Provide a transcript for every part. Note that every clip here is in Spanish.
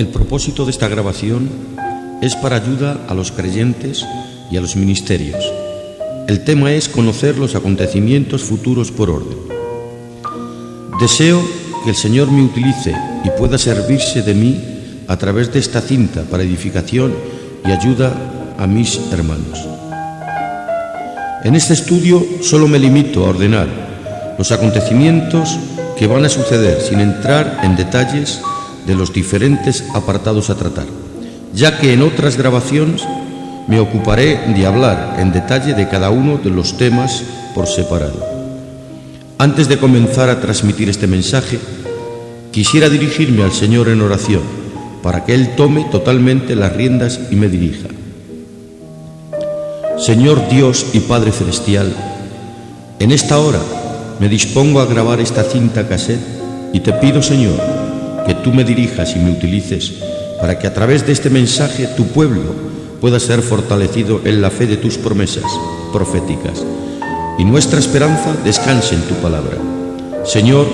El propósito de esta grabación es para ayuda a los creyentes y a los ministerios. El tema es conocer los acontecimientos futuros por orden. Deseo que el Señor me utilice y pueda servirse de mí a través de esta cinta para edificación y ayuda a mis hermanos. En este estudio solo me limito a ordenar los acontecimientos que van a suceder sin entrar en detalles de los diferentes apartados a tratar, ya que en otras grabaciones me ocuparé de hablar en detalle de cada uno de los temas por separado. Antes de comenzar a transmitir este mensaje, quisiera dirigirme al Señor en oración para que Él tome totalmente las riendas y me dirija. Señor Dios y Padre Celestial, en esta hora me dispongo a grabar esta cinta cassette y te pido, Señor, que tú me dirijas y me utilices para que a través de este mensaje tu pueblo pueda ser fortalecido en la fe de tus promesas proféticas y nuestra esperanza descanse en tu palabra. Señor,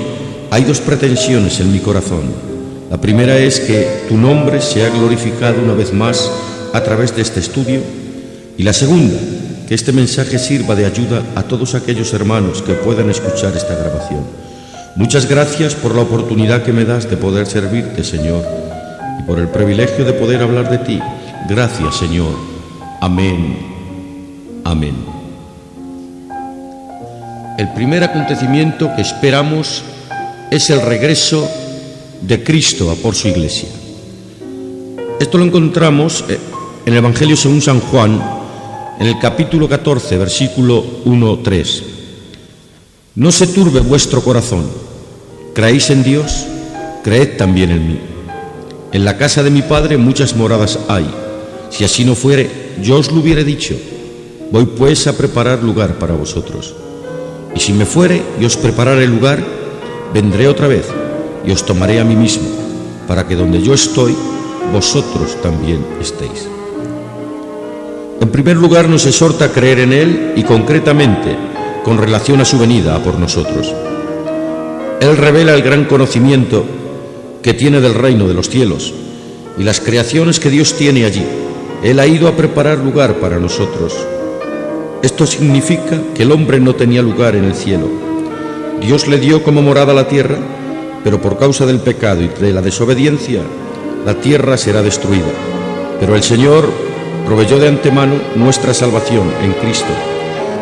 hay dos pretensiones en mi corazón. La primera es que tu nombre sea glorificado una vez más a través de este estudio, y la segunda, que este mensaje sirva de ayuda a todos aquellos hermanos que puedan escuchar esta grabación. Muchas gracias por la oportunidad que me das de poder servirte, Señor, y por el privilegio de poder hablar de ti. Gracias, Señor. Amén. Amén. El primer acontecimiento que esperamos es el regreso de Cristo a por su iglesia. Esto lo encontramos en el Evangelio según San Juan, en el capítulo 14, versículo 1-3. No se turbe vuestro corazón. ¿Creéis en Dios? Creed también en mí. En la casa de mi Padre muchas moradas hay. Si así no fuere, yo os lo hubiera dicho. Voy pues a preparar lugar para vosotros. Y si me fuere y os prepararé lugar, vendré otra vez y os tomaré a mí mismo, para que donde yo estoy, vosotros también estéis. En primer lugar, nos exhorta a creer en Él y concretamente con relación a su venida a por nosotros. Él revela el gran conocimiento que tiene del reino de los cielos y las creaciones que Dios tiene allí. Él ha ido a preparar lugar para nosotros. Esto significa que el hombre no tenía lugar en el cielo. Dios le dio como morada la tierra, pero por causa del pecado y de la desobediencia, la tierra será destruida. Pero el Señor proveyó de antemano nuestra salvación en Cristo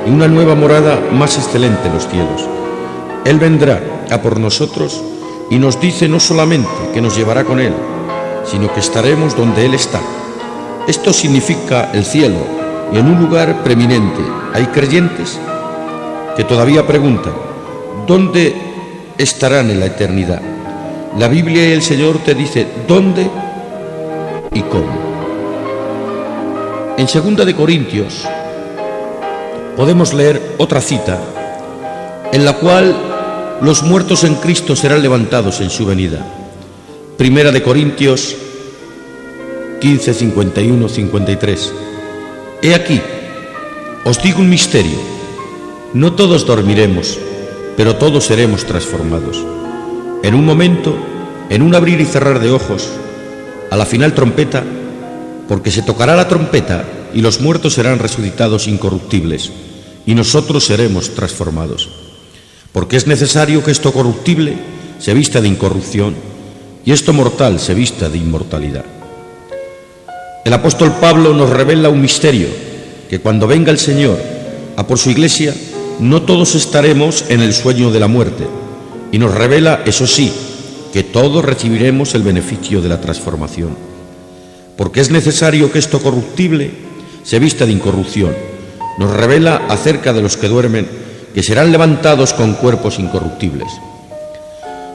y una nueva morada más excelente en los cielos. Él vendrá a por nosotros y nos dice no solamente que nos llevará con Él, sino que estaremos donde Él está. Esto significa el cielo y en un lugar preeminente. Hay creyentes que todavía preguntan, ¿dónde estarán en la eternidad? La Biblia y el Señor te dice dónde y cómo. En 2 de Corintios podemos leer otra cita en la cual los muertos en Cristo serán levantados en su venida. 1 de Corintios 15, 51, 53. He aquí, os digo un misterio, no todos dormiremos, pero todos seremos transformados. En un momento, en un abrir y cerrar de ojos, a la final trompeta, porque se tocará la trompeta y los muertos serán resucitados incorruptibles, y nosotros seremos transformados. Porque es necesario que esto corruptible se vista de incorrupción y esto mortal se vista de inmortalidad. El apóstol Pablo nos revela un misterio, que cuando venga el Señor a por su iglesia, no todos estaremos en el sueño de la muerte, y nos revela, eso sí, que todos recibiremos el beneficio de la transformación. Porque es necesario que esto corruptible se vista de incorrupción. Nos revela acerca de los que duermen, que serán levantados con cuerpos incorruptibles.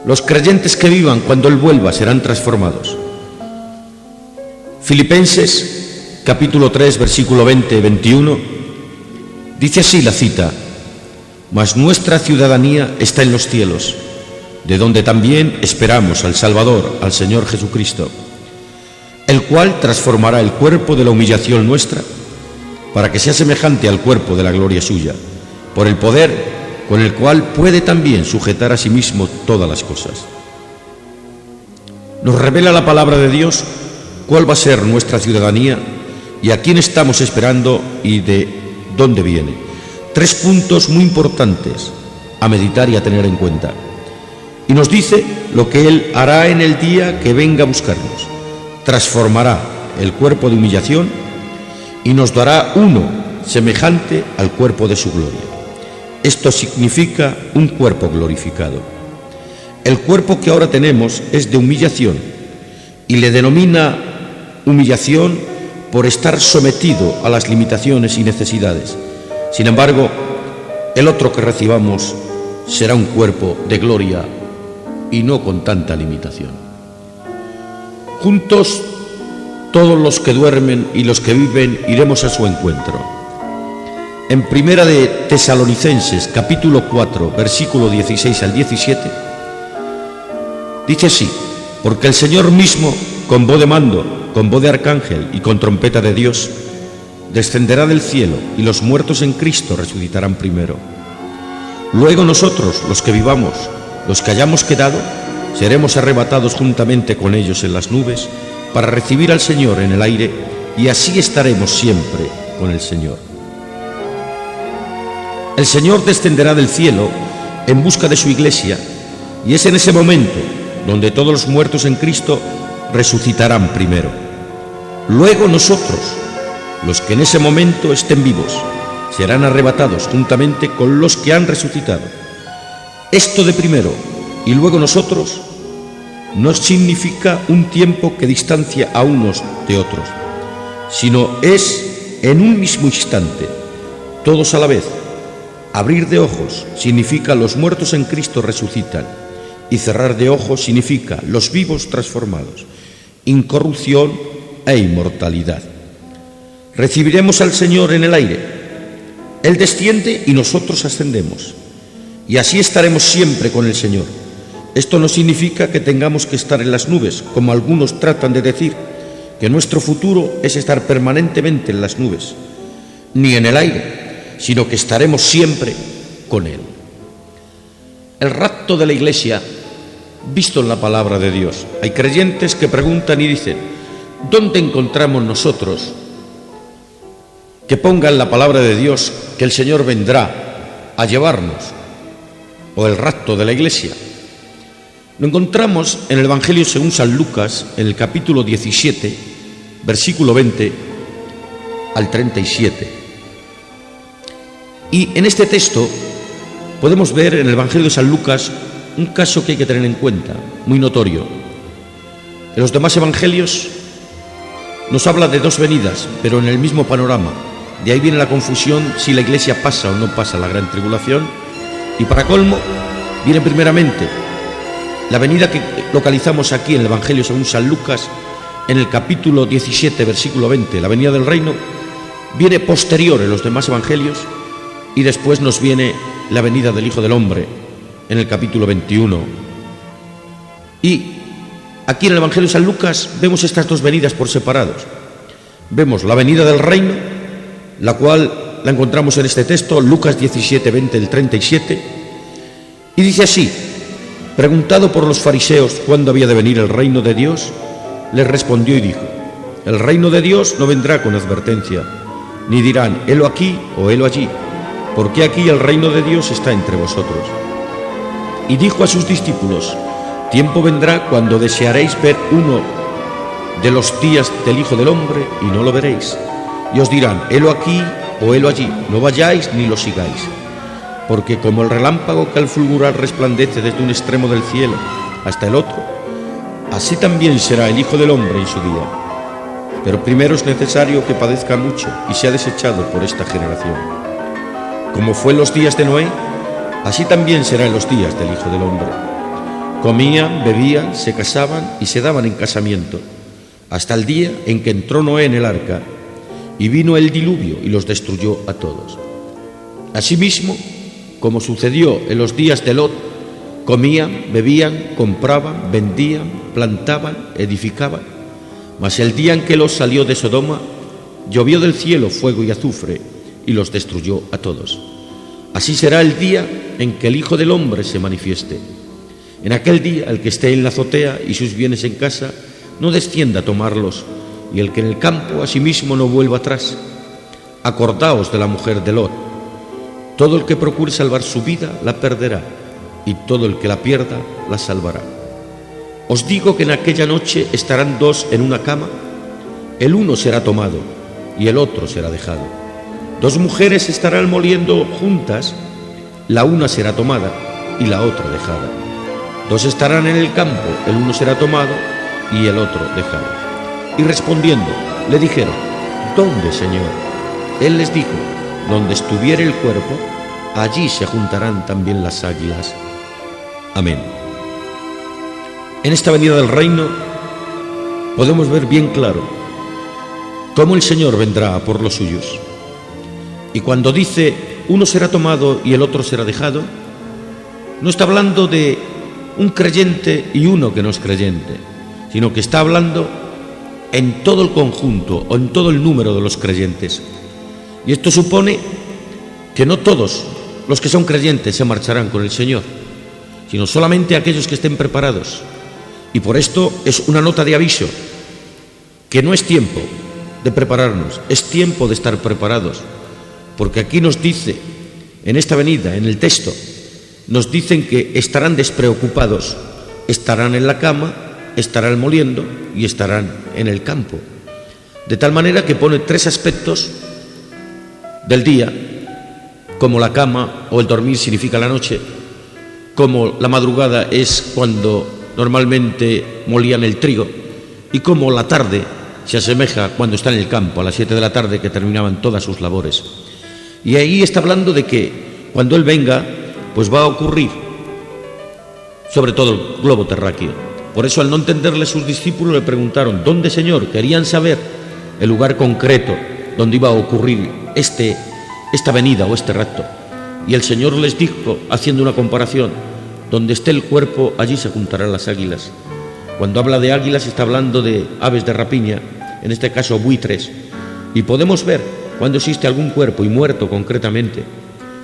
Los creyentes que vivan cuando Él vuelva serán transformados. Filipenses, capítulo 3, versículo 20-21, dice así la cita: mas nuestra ciudadanía está en los cielos, de donde también esperamos al Salvador, al Señor Jesucristo, el cual transformará el cuerpo de la humillación nuestra para que sea semejante al cuerpo de la gloria suya, por el poder con el cual puede también sujetar a sí mismo todas las cosas. Nos revela la palabra de Dios cuál va a ser nuestra ciudadanía y a quién estamos esperando y de dónde viene. 3 puntos muy importantes a meditar y a tener en cuenta. Y nos dice lo que Él hará en el día que venga a buscarnos. Transformará el cuerpo de humillación y nos dará uno semejante al cuerpo de su gloria. Esto significa un cuerpo glorificado. El cuerpo que ahora tenemos es de humillación y le denomina humillación por estar sometido a las limitaciones y necesidades. Sin embargo, el otro que recibamos será un cuerpo de gloria y no con tanta limitación. Juntos, todos los que duermen y los que viven iremos a su encuentro. En Primera de Tesalonicenses, capítulo 4, versículo 16 al 17, dice así: porque el Señor mismo, con voz de mando, con voz de arcángel y con trompeta de Dios, descenderá del cielo, y los muertos en Cristo resucitarán primero. Luego nosotros, los que vivamos, los que hayamos quedado, seremos arrebatados juntamente con ellos en las nubes para recibir al Señor en el aire, y así estaremos siempre con el Señor. El Señor descenderá del cielo en busca de su iglesia, y es en ese momento donde todos los muertos en Cristo resucitarán primero. Luego nosotros, los que en ese momento estén vivos, serán arrebatados juntamente con los que han resucitado. Esto de primero y luego nosotros no significa un tiempo que distancia a unos de otros, sino es en un mismo instante, todos a la vez. Abrir de ojos significa los muertos en Cristo resucitan, y cerrar de ojos significa los vivos transformados, incorrupción e inmortalidad. Recibiremos al Señor en el aire. Él desciende y nosotros ascendemos, y así estaremos siempre con el Señor. Esto no significa que tengamos que estar en las nubes, como algunos tratan de decir, que nuestro futuro es estar permanentemente en las nubes, ni en el aire, sino que estaremos siempre con Él. El rapto de la Iglesia, visto en la palabra de Dios. Hay creyentes que preguntan y dicen: ¿dónde encontramos nosotros que ponga en la palabra de Dios que el Señor vendrá a llevarnos, o el rapto de la Iglesia? Lo encontramos en el Evangelio según San Lucas, en el capítulo 17, versículo 20 al 37. Y en este texto podemos ver en el Evangelio de San Lucas un caso que hay que tener en cuenta, muy notorio. En los demás evangelios nos habla de 2 venidas, pero en el mismo panorama. De ahí viene la confusión si la Iglesia pasa o no pasa la gran tribulación. Y para colmo, viene primeramente la venida que localizamos aquí en el Evangelio según San Lucas, en el capítulo 17, versículo 20, la venida del reino, viene posterior en los demás evangelios, y después nos viene la venida del Hijo del Hombre en el capítulo 21. Y aquí en el Evangelio de San Lucas vemos estas 2 venidas por separados. Vemos la venida del reino, la cual la encontramos en este texto, Lucas 17, 20, el 37, y dice así: preguntado por los fariseos cuándo había de venir el reino de Dios, les respondió y dijo: el reino de Dios no vendrá con advertencia, ni dirán helo aquí o helo allí, porque aquí el reino de Dios está entre vosotros. Y dijo a sus discípulos: tiempo vendrá cuando desearéis ver uno de los días del Hijo del Hombre y no lo veréis, y os dirán helo aquí o helo allí, no vayáis ni lo sigáis, porque como el relámpago que al fulgurar resplandece desde un extremo del cielo hasta el otro, así también será el Hijo del Hombre en su día. Pero primero es necesario que padezca mucho y sea desechado por esta generación. Como fue en los días de Noé, así también será en los días del Hijo del Hombre. Comían, bebían, se casaban y se daban en casamiento, hasta el día en que entró Noé en el arca, y vino el diluvio y los destruyó a todos. Asimismo, como sucedió en los días de Lot, comían, bebían, compraban, vendían, plantaban, edificaban. Mas el día en que Lot salió de Sodoma, llovió del cielo fuego y azufre y los destruyó a todos. Así será el día en que el Hijo del Hombre se manifieste. En aquel día el que esté en la azotea y sus bienes en casa no descienda a tomarlos, y el que en el campo asimismo no vuelva atrás. Acordaos de la mujer de Lot. Todo el que procure salvar su vida la perderá, y todo el que la pierda la salvará. Os digo que en aquella noche estarán dos en una cama, el uno será tomado y el otro será dejado. Dos mujeres estarán moliendo juntas, la una será tomada y la otra dejada. Dos estarán en el campo, el uno será tomado y el otro dejado. Y respondiendo, le dijeron: ¿Dónde, Señor? Él les dijo: donde estuviere el cuerpo, allí se juntarán también las águilas. Amén. En esta venida del reino podemos ver bien claro cómo el Señor vendrá a por los suyos. Y cuando dice uno será tomado y el otro será dejado, no está hablando de un creyente y uno que no es creyente, sino que está hablando en todo el conjunto o en todo el número de los creyentes. Y esto supone que no todos los que son creyentes se marcharán con el Señor, sino solamente aquellos que estén preparados. Y por esto es una nota de aviso, que no es tiempo de prepararnos, es tiempo de estar preparados, porque aquí nos dice, en esta venida, en el texto, nos dicen que estarán despreocupados, estarán en la cama, estarán moliendo y estarán en el campo. De tal manera que pone tres aspectos del día, como la cama o el dormir significa la noche, como la madrugada es cuando normalmente molían el trigo, y como la tarde se asemeja cuando está en el campo, a las 7 de la tarde, que terminaban todas sus labores. Y ahí está hablando de que cuando Él venga, pues va a ocurrir sobre todo el globo terráqueo. Por eso, al no entenderle, sus discípulos le preguntaron: ¿dónde, Señor? Querían saber el lugar concreto donde iba a ocurrir esta venida o este rapto. Y el Señor les dijo, haciendo una comparación: donde esté el cuerpo, allí se juntarán las águilas. Cuando habla de águilas está hablando de aves de rapiña, en este caso buitres, y podemos ver cuando existe algún cuerpo y muerto concretamente,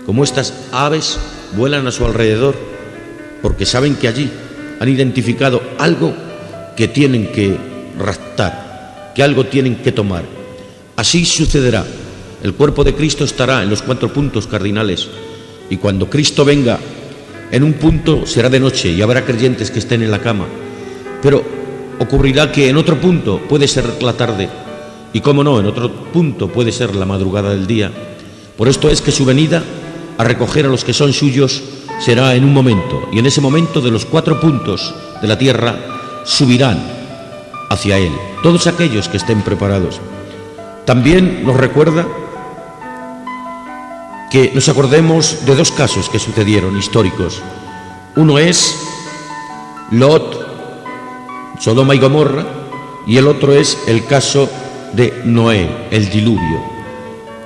como estas aves vuelan a su alrededor, porque saben que allí han identificado algo que tienen que raptar, que algo tienen que tomar. Así sucederá. El cuerpo de Cristo estará en los 4 puntos cardinales, y cuando Cristo venga, en un punto será de noche y habrá creyentes que estén en la cama, pero ocurrirá que en otro punto puede ser la tarde, y cómo no, en otro punto puede ser la madrugada del día. Por esto es que su venida a recoger a los que son suyos será en un momento, y en ese momento de los 4 puntos de la tierra subirán hacia Él todos aquellos que estén preparados. También nos recuerda que nos acordemos de 2 casos que sucedieron históricos. Uno es Lot, Sodoma y Gomorra, y el otro es el caso de Noé, el diluvio.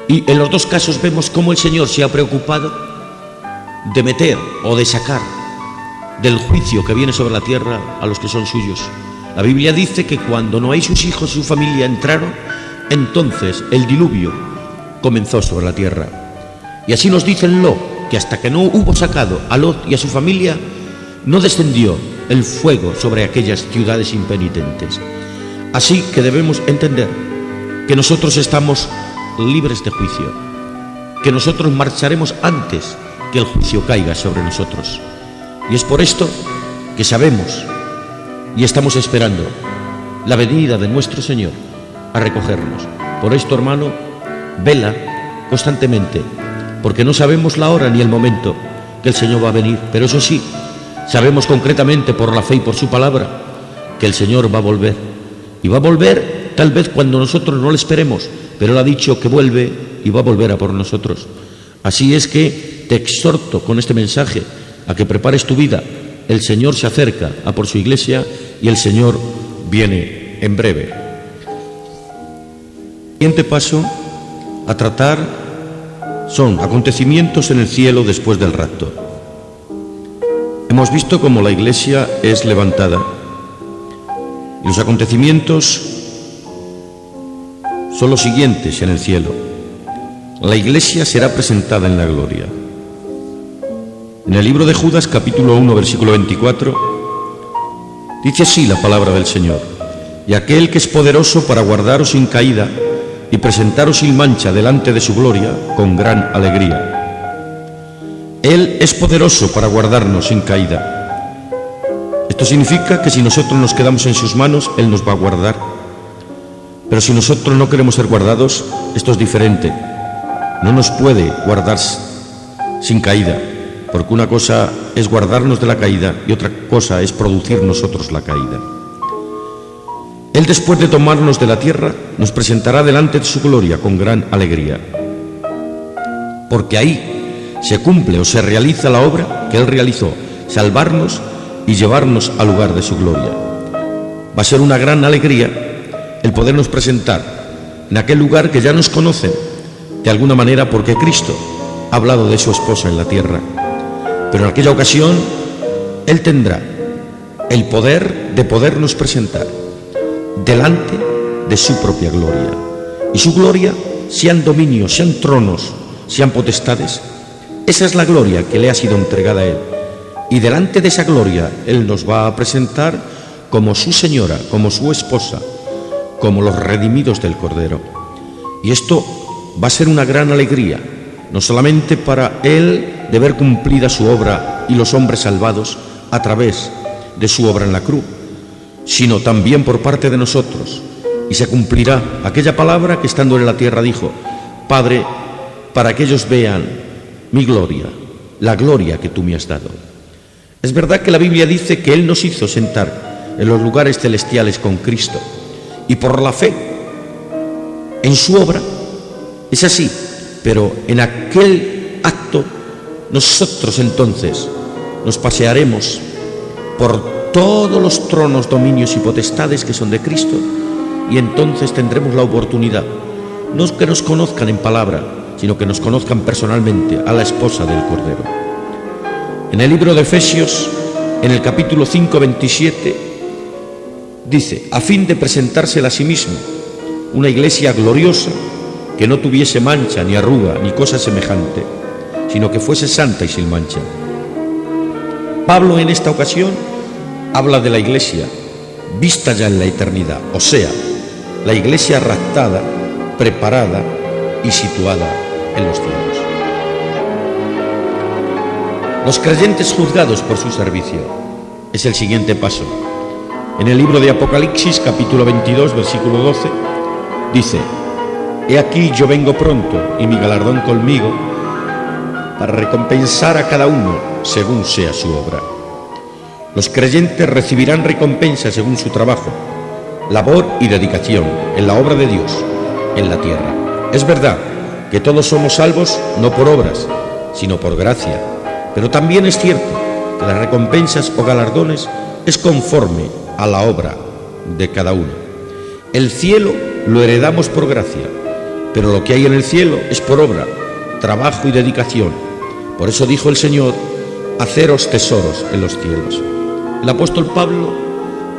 Y en los 2 casos vemos cómo el Señor se ha preocupado de meter o de sacar del juicio que viene sobre la tierra a los que son suyos. La Biblia dice que cuando Noé y sus hijos y su familia entraron, entonces el diluvio comenzó sobre la tierra. Y así nos dice en Lot, que hasta que no hubo sacado a Lot y a su familia, no descendió el fuego sobre aquellas ciudades impenitentes. Así que debemos entender que nosotros estamos libres de juicio, que nosotros marcharemos antes que el juicio caiga sobre nosotros. Y es por esto que sabemos y estamos esperando la venida de nuestro Señor a recogernos. Por esto, hermano, vela constantemente, porque no sabemos la hora ni el momento que el Señor va a venir, pero eso sí, sabemos concretamente por la fe y por su palabra que el Señor va a volver, y va a volver tal vez cuando nosotros no lo esperemos, pero Él ha dicho que vuelve y va a volver a por nosotros. Así es que te exhorto con este mensaje a que prepares tu vida. El Señor se acerca a por su iglesia y el Señor viene en breve. El siguiente paso a tratar son acontecimientos en el cielo después del rapto. Hemos visto cómo la iglesia es levantada y los acontecimientos son los siguientes en el cielo. La iglesia será presentada en la gloria. En el libro de Judas, capítulo 1, versículo 24, dice así la palabra del Señor: y aquel que es poderoso para guardaros sin caída y presentaros sin mancha delante de su gloria con gran alegría. Él es poderoso para guardarnos sin caída. Esto significa que si nosotros nos quedamos en sus manos, Él nos va a guardar. Pero si nosotros no queremos ser guardados, esto es diferente. No nos puede guardar sin caída, porque una cosa es guardarnos de la caída y otra cosa es producir nosotros la caída. Él, después de tomarnos de la tierra, nos presentará delante de su gloria con gran alegría, porque ahí se cumple o se realiza la obra que Él realizó, salvarnos y llevarnos al lugar de su gloria. Va a ser una gran alegría el podernos presentar en aquel lugar que ya nos conocen, de alguna manera, porque Cristo ha hablado de su esposa en la tierra. Pero en aquella ocasión Él tendrá el poder de podernos presentar delante de su propia gloria. Y su gloria, sean dominios, sean tronos, sean potestades, esa es la gloria que le ha sido entregada a Él. Y delante de esa gloria Él nos va a presentar como su señora, como su esposa, como los redimidos del Cordero. Y esto va a ser una gran alegría, no solamente para Él de ver cumplida su obra y los hombres salvados a través de su obra en la cruz, sino también por parte de nosotros. Y se cumplirá aquella palabra que estando en la tierra dijo: Padre, para que ellos vean mi gloria, la gloria que tú me has dado. Es verdad que la Biblia dice que Él nos hizo sentar en los lugares celestiales con Cristo, y por la fe en su obra es así, pero en aquel acto nosotros entonces nos pasearemos por todos los tronos, dominios y potestades que son de Cristo, y entonces tendremos la oportunidad, no que nos conozcan en palabra, sino que nos conozcan personalmente a la esposa del Cordero. En el libro de Efesios, en el capítulo 5, 27, dice: a fin de presentársela a sí mismo una iglesia gloriosa, que no tuviese mancha, ni arruga, ni cosa semejante, sino que fuese santa y sin mancha. Pablo en esta ocasión habla de la iglesia vista ya en la eternidad, o sea, la iglesia raptada, preparada y situada en los cielos. Los creyentes juzgados por su servicio es el siguiente paso. En el libro de Apocalipsis, capítulo 22, versículo 12, dice: he aquí yo vengo pronto, y mi galardón conmigo, para recompensar a cada uno según sea su obra. Los creyentes recibirán recompensa según su trabajo, labor y dedicación en la obra de Dios en la tierra. Es verdad que todos somos salvos no por obras, sino por gracia, pero también es cierto que las recompensas o galardones es conforme a la obra de cada uno. El cielo lo heredamos por gracia, pero lo que hay en el cielo es por obra, trabajo y dedicación. Por eso dijo el Señor: haceros tesoros en los cielos. El apóstol Pablo,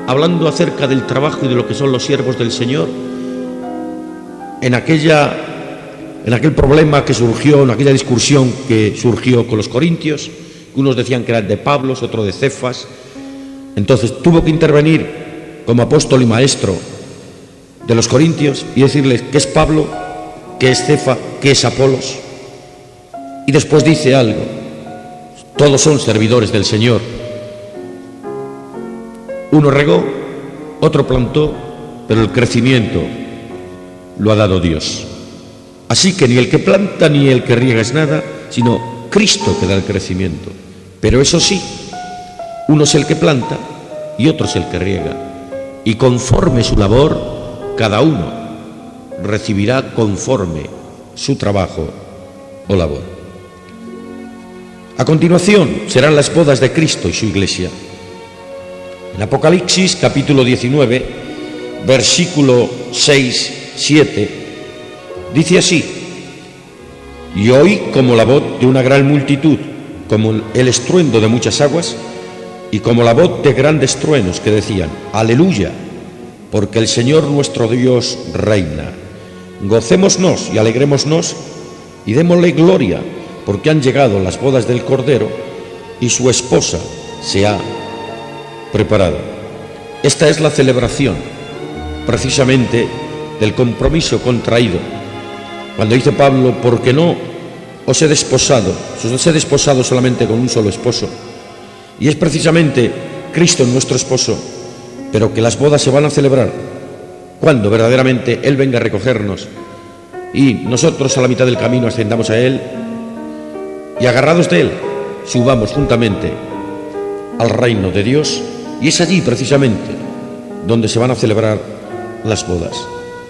hablando acerca del trabajo y de lo que son los siervos del Señor, en aquel problema que surgió, en aquella discusión que surgió con los corintios, unos decían que eran de Pablo, otros de Cefas. Entonces tuvo que intervenir como apóstol y maestro de los corintios y decirles qué es Pablo, qué es Cefa, qué es Apolos. Y después dice algo: todos son servidores del Señor. Uno regó, otro plantó, pero el crecimiento lo ha dado Dios. Así que ni el que planta ni el que riega es nada, sino Cristo que da el crecimiento. Pero eso sí, uno es el que planta y otro es el que riega. Y conforme su labor, cada uno recibirá conforme su trabajo o labor. A continuación serán las bodas de Cristo y su iglesia. En Apocalipsis capítulo 19, versículo 6, 7, dice así: y oí como la voz de una gran multitud, como el estruendo de muchas aguas, y como la voz de grandes truenos que decían: aleluya, porque el Señor nuestro Dios reina. Gocémonos y alegrémonos y démosle gloria, porque han llegado las bodas del Cordero, y su esposa se ha preparado. Esta es la celebración, precisamente, del compromiso contraído. Cuando dice Pablo, porque no os he desposado solamente con un solo esposo. Y es precisamente Cristo nuestro esposo, pero que las bodas se van a celebrar cuando verdaderamente Él venga a recogernos y nosotros a la mitad del camino ascendamos a Él y agarrados de Él subamos juntamente al reino de Dios, y es allí precisamente donde se van a celebrar las bodas.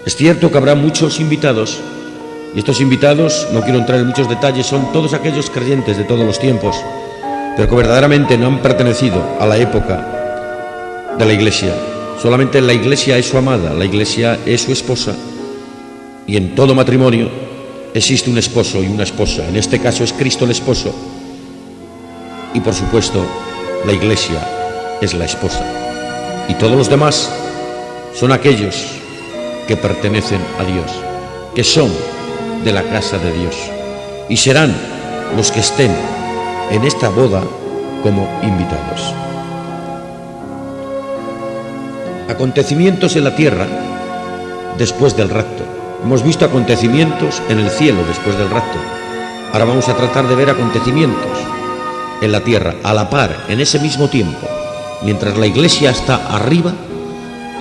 Es cierto que habrá muchos invitados, y estos invitados, no quiero entrar en muchos detalles, son todos aquellos creyentes de todos los tiempos, pero que verdaderamente no han pertenecido a la época de la Iglesia. Solamente la Iglesia es su amada, la Iglesia es su esposa, y en todo matrimonio existe un esposo y una esposa. En este caso es Cristo el esposo, y por supuesto la Iglesia es la esposa, y todos los demás son aquellos que pertenecen a Dios, que son de la casa de Dios, y serán los que estén en esta boda como invitados. Acontecimientos en la tierra después del rapto. Hemos visto acontecimientos en el cielo después del rapto. Ahora vamos a tratar de ver acontecimientos en la tierra, a la par, en ese mismo tiempo. Mientras la Iglesia está arriba,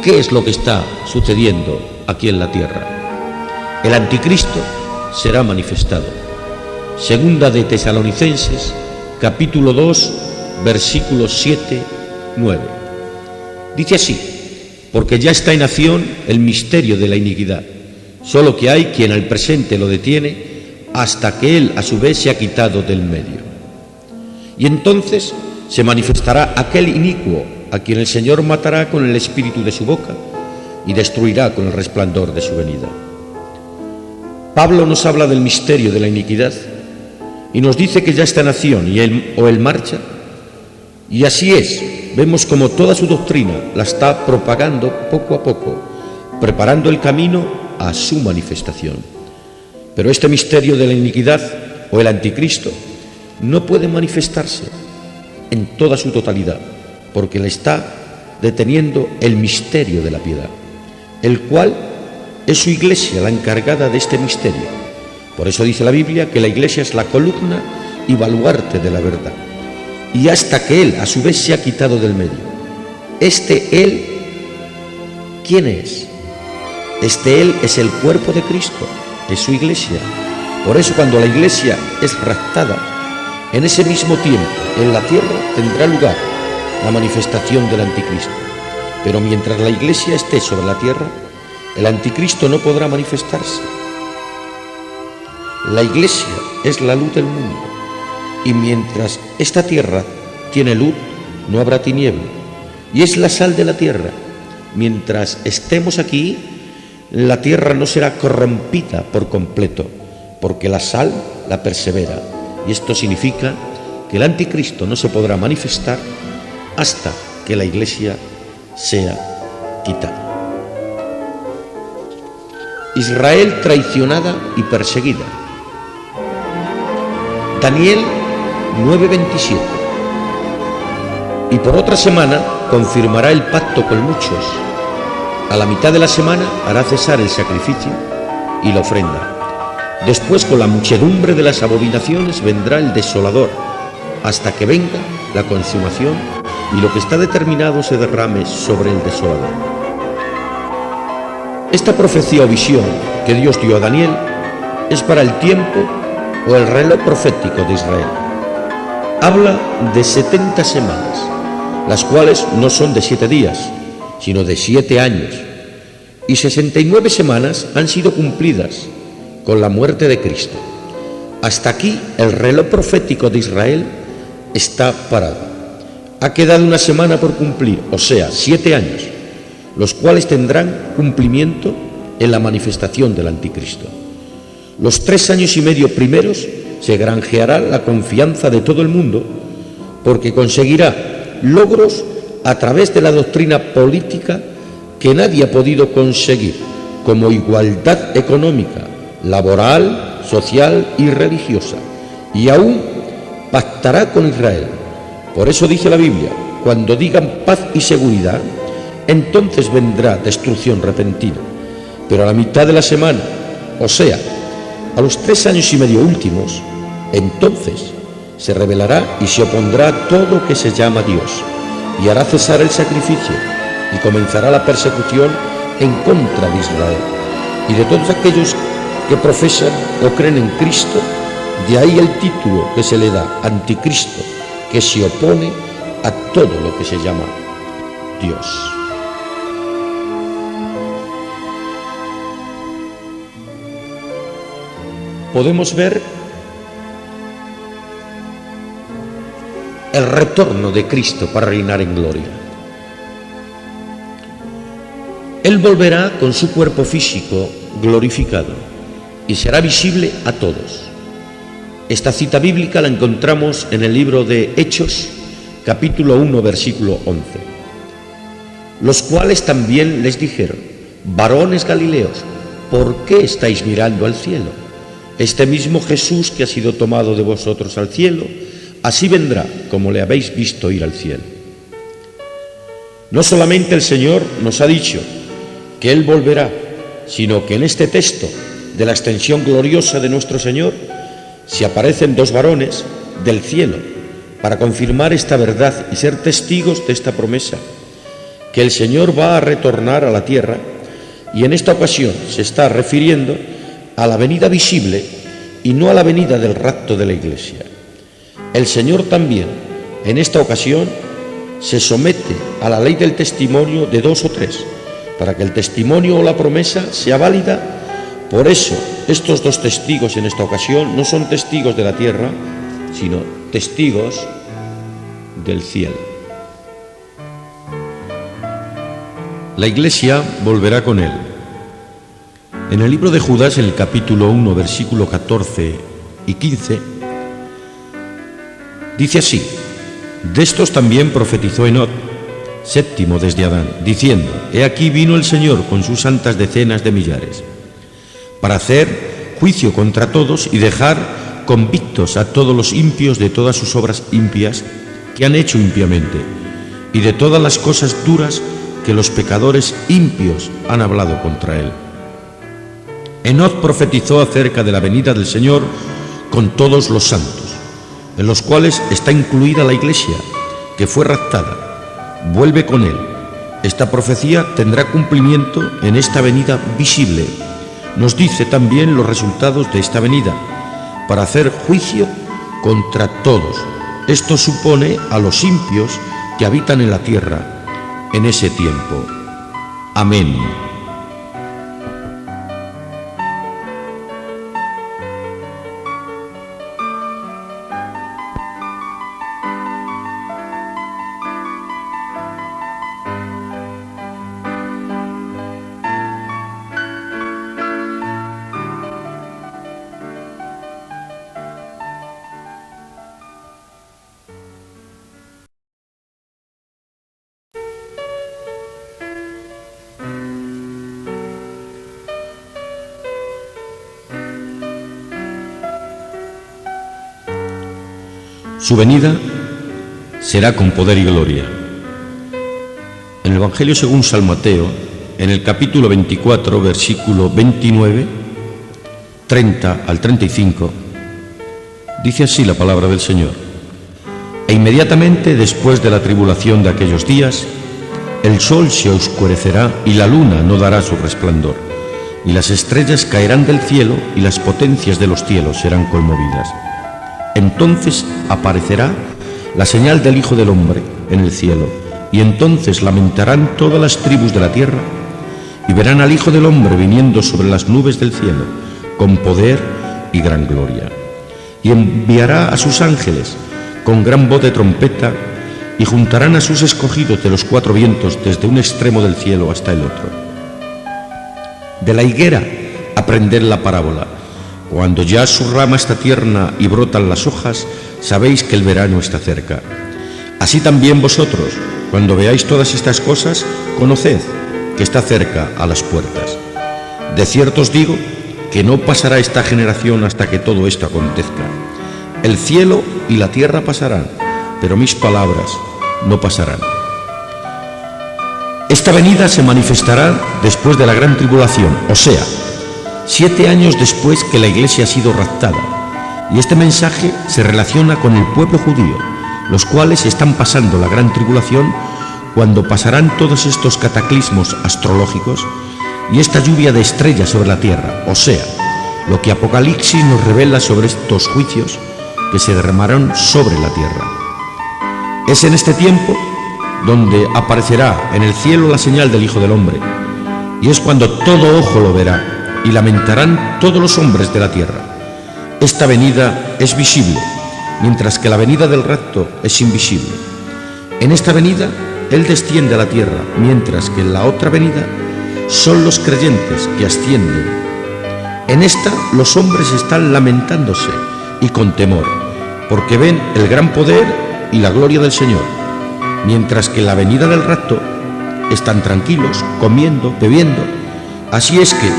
¿qué es lo que está sucediendo aquí en la tierra? El anticristo será manifestado. Segunda de Tesalonicenses, capítulo 2, versículos 7, 9. Dice así: porque ya está en acción el misterio de la iniquidad, solo que hay quien al presente lo detiene hasta que él a su vez se ha quitado del medio. Y entonces se manifestará aquel inicuo a quien el Señor matará con el espíritu de su boca y destruirá con el resplandor de su venida. Pablo nos habla del misterio de la iniquidad y nos dice que ya está en acción o él marcha, y así es. Vemos como toda su doctrina la está propagando poco a poco, preparando el camino a su manifestación. Pero este misterio de la iniquidad o el anticristo no puede manifestarse en toda su totalidad, porque le está deteniendo el misterio de la piedad, el cual es su Iglesia la encargada de este misterio. Por eso dice la Biblia que la Iglesia es la columna y baluarte de la verdad. Y hasta que Él a su vez se ha quitado del medio. Este Él, ¿quién es? Este Él es el cuerpo de Cristo, es su Iglesia. Por eso cuando la Iglesia es raptada, en ese mismo tiempo en la tierra tendrá lugar la manifestación del anticristo. Pero mientras la Iglesia esté sobre la tierra, el anticristo no podrá manifestarse. La Iglesia es la luz del mundo, y mientras esta tierra tiene luz, no habrá tiniebla, y es la sal de la tierra. Mientras estemos aquí, la tierra no será corrompida por completo, porque la sal la persevera, y esto significa que el anticristo no se podrá manifestar hasta que la Iglesia sea quitada. Israel traicionada y perseguida. Daniel 9:27. Y por otra semana confirmará el pacto con muchos. A la mitad de la semana hará cesar el sacrificio y la ofrenda. Después, con la muchedumbre de las abominaciones, vendrá el desolador, hasta que venga la consumación y lo que está determinado se derrame sobre el desolador. Esta profecía o visión que Dios dio a Daniel es para el tiempo o el reloj profético de Israel. Habla de 70 semanas, las cuales no son de 7 días, sino de 7 años, y 69 semanas han sido cumplidas con la muerte de Cristo. Hasta aquí el reloj profético de Israel está parado. Ha quedado una semana por cumplir, o sea, 7 años, los cuales tendrán cumplimiento en la manifestación del anticristo. Los 3 años y medio primeros se granjeará la confianza de todo el mundo, porque conseguirá logros a través de la doctrina política que nadie ha podido conseguir, como igualdad económica, laboral, social y religiosa, y aún pactará con Israel, Por eso dice la Biblia, cuando digan paz y seguridad, entonces vendrá destrucción repentina. Pero a la mitad de la semana, o sea, a los 3 años y medio últimos, entonces se rebelará y se opondrá a todo lo que se llama Dios, y hará cesar el sacrificio, y comenzará la persecución en contra de Israel, y de todos aquellos que profesan o creen en Cristo. De ahí el título que se le da, Anticristo, que se opone a todo lo que se llama Dios. Podemos ver el retorno de Cristo para reinar en gloria. Él volverá con su cuerpo físico glorificado y será visible a todos. Esta cita bíblica la encontramos en el libro de Hechos, capítulo 1, versículo 11. Los cuales también les dijeron: varones galileos, ¿por qué estáis mirando al cielo? Este mismo Jesús que ha sido tomado de vosotros al cielo, así vendrá como le habéis visto ir al cielo. No solamente el Señor nos ha dicho que Él volverá, sino que en este texto de la extensión gloriosa de nuestro Señor se aparecen 2 varones del cielo para confirmar esta verdad y ser testigos de esta promesa, que el Señor va a retornar a la tierra, y en esta ocasión se está refiriendo a la venida visible y no a la venida del rapto de la Iglesia. El Señor también, en esta ocasión, se somete a la ley del testimonio de 2 o 3, para que el testimonio o la promesa sea válida. Por eso, estos 2 testigos en esta ocasión no son testigos de la tierra, sino testigos del cielo. La Iglesia volverá con Él. En el libro de Judas, en el capítulo 1, versículo 14 y 15, dice así: de estos también profetizó Enoc, séptimo desde Adán, diciendo: he aquí vino el Señor con sus santas decenas de millares, para hacer juicio contra todos y dejar convictos a todos los impios de todas sus obras impias que han hecho impiamente, y de todas las cosas duras que los pecadores impios han hablado contra él. Enoc profetizó acerca de la venida del Señor con todos los santos, en los cuales está incluida la Iglesia, que fue raptada. Vuelve con él. Esta profecía tendrá cumplimiento en esta venida visible. Nos dice también los resultados de esta venida, para hacer juicio contra todos. Esto supone a los impios que habitan en la tierra en ese tiempo. Amén. Su venida será con poder y gloria. En el Evangelio según San Mateo, en el capítulo 24, versículo 29, 30 al 35, dice así la palabra del Señor: e inmediatamente después de la tribulación de aquellos días, el sol se oscurecerá y la luna no dará su resplandor, y las estrellas caerán del cielo y las potencias de los cielos serán conmovidas. Entonces aparecerá la señal del Hijo del Hombre en el cielo, y entonces lamentarán todas las tribus de la tierra, y verán al Hijo del Hombre viniendo sobre las nubes del cielo, con poder y gran gloria. Y enviará a sus ángeles con gran voz de trompeta, y juntarán a sus escogidos de los 4 vientos desde un extremo del cielo hasta el otro. De la higuera aprended la parábola. Cuando ya su rama está tierna y brotan las hojas, sabéis que el verano está cerca. Así también vosotros, cuando veáis todas estas cosas, conoced que está cerca a las puertas. De cierto os digo que no pasará esta generación hasta que todo esto acontezca. El cielo y la tierra pasarán, pero mis palabras no pasarán. Esta venida se manifestará después de la gran tribulación, o sea, 7 años después que la Iglesia ha sido raptada, y este mensaje se relaciona con el pueblo judío, los cuales están pasando la gran tribulación cuando pasarán todos estos cataclismos astrológicos y esta lluvia de estrellas sobre la tierra, o sea, lo que Apocalipsis nos revela sobre estos juicios que se derramarán sobre la tierra. Es en este tiempo donde aparecerá en el cielo la señal del Hijo del Hombre, y es cuando todo ojo lo verá y lamentarán todos los hombres de la tierra. Esta venida es visible, mientras que la venida del rapto es invisible. En esta venida Él desciende a la tierra, mientras que en la otra venida son los creyentes que ascienden. En esta los hombres están lamentándose y con temor, porque ven el gran poder y la gloria del Señor, mientras que en la venida del rapto están tranquilos, comiendo, bebiendo. Así es que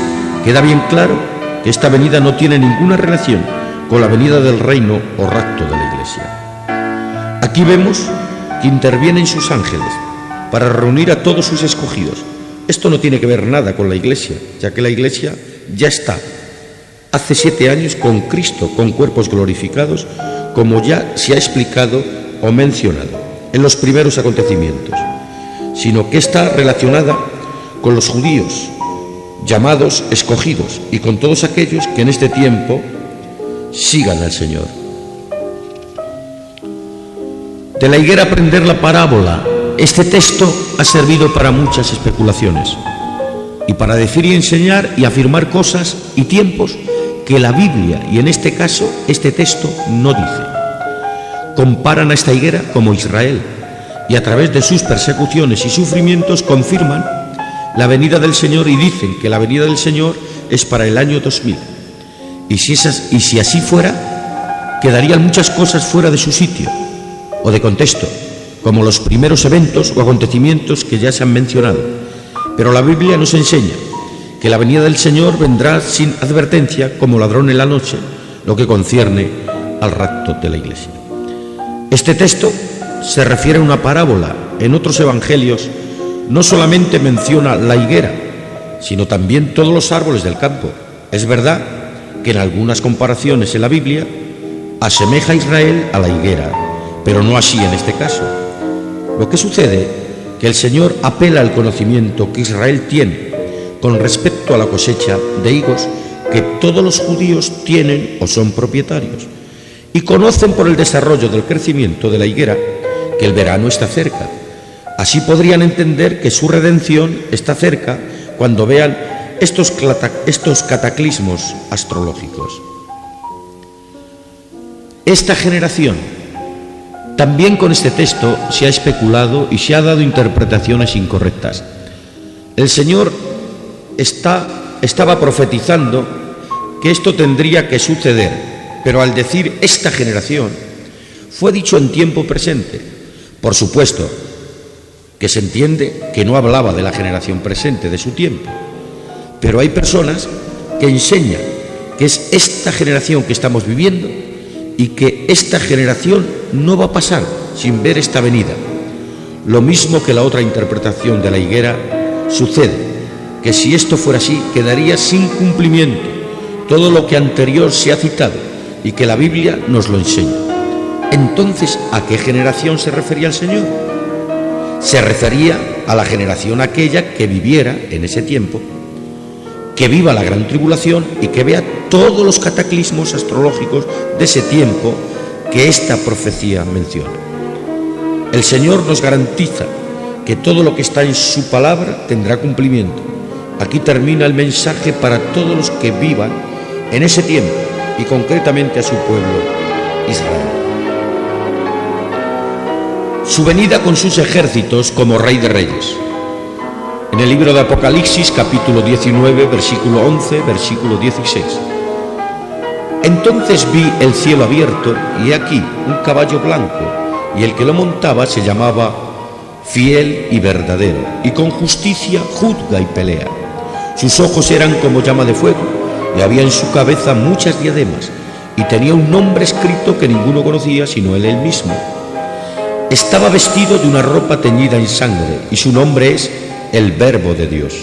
queda bien claro que esta venida no tiene ninguna relación con la venida del reino o rapto de la Iglesia. Aquí vemos que intervienen sus ángeles para reunir a todos sus escogidos. Esto no tiene que ver nada con la Iglesia, ya que la Iglesia ya está hace 7 años con Cristo, con cuerpos glorificados, como ya se ha explicado o mencionado en los primeros acontecimientos, sino que está relacionada con los judíos, llamados escogidos, y con todos aquellos que en este tiempo sigan al Señor. De la higuera aprender la parábola. Este texto ha servido para muchas especulaciones y para decir y enseñar y afirmar cosas y tiempos que la Biblia, y en este caso este texto, no dice. Comparan a esta higuera como Israel y a través de sus persecuciones y sufrimientos confirman la venida del Señor y dicen que la venida del Señor es para el año 2000. Y si así fuera, quedarían muchas cosas fuera de su sitio o de contexto, como los primeros eventos o acontecimientos que ya se han mencionado. Pero la Biblia nos enseña que la venida del Señor vendrá sin advertencia como ladrón en la noche, lo que concierne al rapto de la Iglesia. Este texto se refiere a una parábola. En otros evangelios no solamente menciona la higuera, sino también todos los árboles del campo. Es verdad que en algunas comparaciones en la Biblia asemeja a Israel a la higuera, pero no así en este caso. Lo que sucede que el Señor apela al conocimiento que Israel tiene con respecto a la cosecha de higos que todos los judíos tienen o son propietarios, y conocen por el desarrollo del crecimiento de la higuera que el verano está cerca. Así podrían entender que su redención está cerca cuando vean estos cataclismos astrológicos. Esta generación. También con este texto se ha especulado y se ha dado interpretaciones incorrectas. El Señor estaba profetizando que esto tendría que suceder, pero al decir esta generación, fue dicho en tiempo presente. Por supuesto que se entiende que no hablaba de la generación presente de su tiempo, pero hay personas que enseñan que es esta generación que estamos viviendo y que esta generación no va a pasar sin ver esta venida. Lo mismo que la otra interpretación de la higuera, sucede que si esto fuera así, quedaría sin cumplimiento todo lo que anterior se ha citado y que la Biblia nos lo enseña. Entonces, ¿a qué generación se refería el Señor? Se refería a la generación aquella que viviera en ese tiempo, que viva la gran tribulación y que vea todos los cataclismos astrológicos de ese tiempo que esta profecía menciona. El Señor nos garantiza que todo lo que está en su palabra tendrá cumplimiento. Aquí termina el mensaje para todos los que vivan en ese tiempo y concretamente a su pueblo Israel. Su venida con sus ejércitos como Rey de Reyes. En el libro de Apocalipsis, capítulo 19, versículo 11, versículo 16. Entonces vi el cielo abierto, y he aquí un caballo blanco, y el que lo montaba se llamaba Fiel y Verdadero, y con justicia juzga y pelea. Sus ojos eran como llama de fuego, y había en su cabeza muchas diademas, y tenía un nombre escrito que ninguno conocía sino él mismo. Estaba vestido de una ropa teñida en sangre, y su nombre es el Verbo de Dios.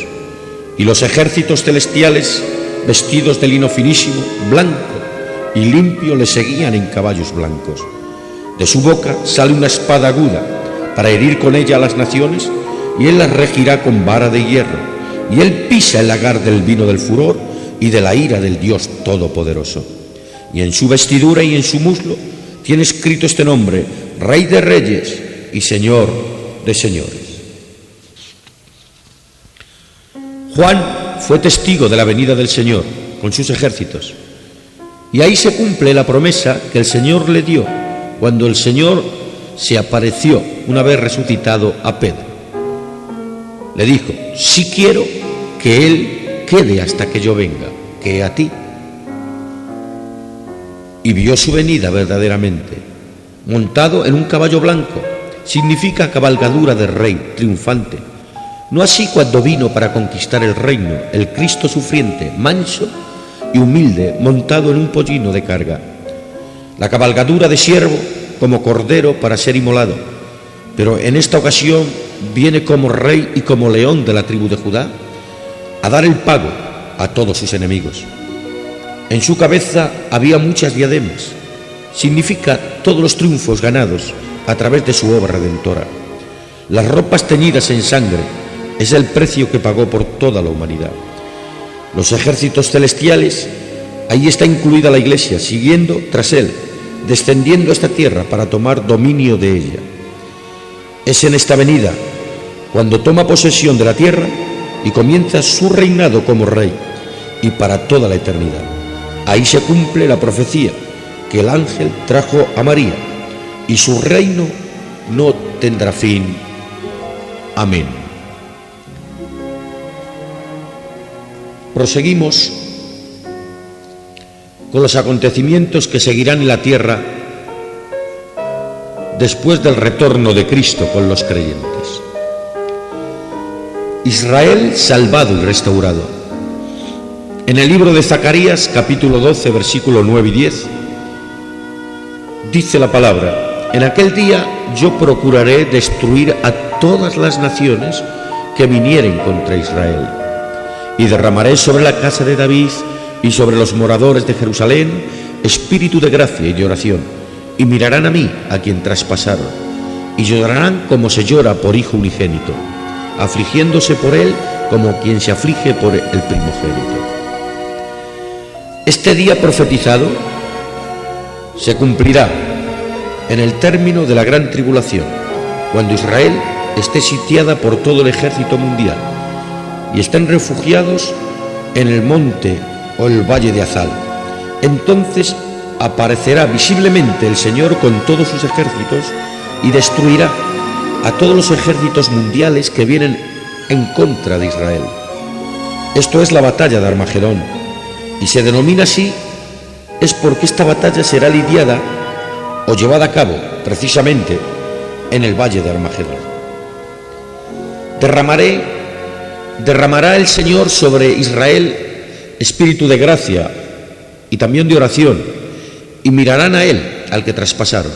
Y los ejércitos celestiales, vestidos de lino finísimo, blanco y limpio, le seguían en caballos blancos. De su boca sale una espada aguda, para herir con ella a las naciones, y él las regirá con vara de hierro, y él pisa el lagar del vino del furor y de la ira del Dios Todopoderoso. Y en su vestidura y en su muslo tiene escrito este nombre: Rey de Reyes y Señor de Señores. Juan fue testigo de la venida del Señor con sus ejércitos, y ahí se cumple la promesa que el Señor le dio cuando el Señor se apareció una vez resucitado a Pedro. Le dijo: sí quiero que él quede hasta que yo venga, que a ti. Y vio su venida verdaderamente, montado en un caballo blanco. Significa cabalgadura de rey, triunfante. No así cuando vino para conquistar el reino, el Cristo sufriente, manso y humilde, montado en un pollino de carga. La cabalgadura de siervo, como cordero para ser inmolado, pero en esta ocasión viene como rey y como león de la tribu de Judá a dar el pago a todos sus enemigos. En su cabeza había muchas diademas. Significa todos los triunfos ganados a través de su obra redentora. Las ropas teñidas en sangre es el precio que pagó por toda la humanidad. Los ejércitos celestiales, ahí está incluida la Iglesia, siguiendo tras él, descendiendo a esta tierra para tomar dominio de ella. Es en esta venida cuando toma posesión de la tierra y comienza su reinado como rey, y para toda la eternidad. Ahí se cumple la profecía que el ángel trajo a María, y su reino no tendrá fin. Amén. Proseguimos con los acontecimientos que seguirán en la tierra después del retorno de Cristo con los creyentes. Israel salvado y restaurado. En el libro de Zacarías, capítulo 12, versículo 9 y 10, dice la palabra: en aquel día yo procuraré destruir a todas las naciones que vinieren contra Israel, y derramaré sobre la casa de David y sobre los moradores de Jerusalén espíritu de gracia y de oración, y mirarán a mí, a quien traspasaron, y llorarán como se llora por hijo unigénito, afligiéndose por él como quien se aflige por el primogénito. Este día profetizado se cumplirá en el término de la gran tribulación, cuando Israel esté sitiada por todo el ejército mundial y estén refugiados en el monte o el valle de Azal. Entonces aparecerá visiblemente el Señor con todos sus ejércitos y destruirá a todos los ejércitos mundiales que vienen en contra de Israel. Esto es la batalla de Armagedón, y se denomina así es porque esta batalla será lidiada o llevada a cabo precisamente en el valle de Armagedón. Derramará el Señor sobre Israel espíritu de gracia y también de oración, y mirarán a él, al que traspasaron.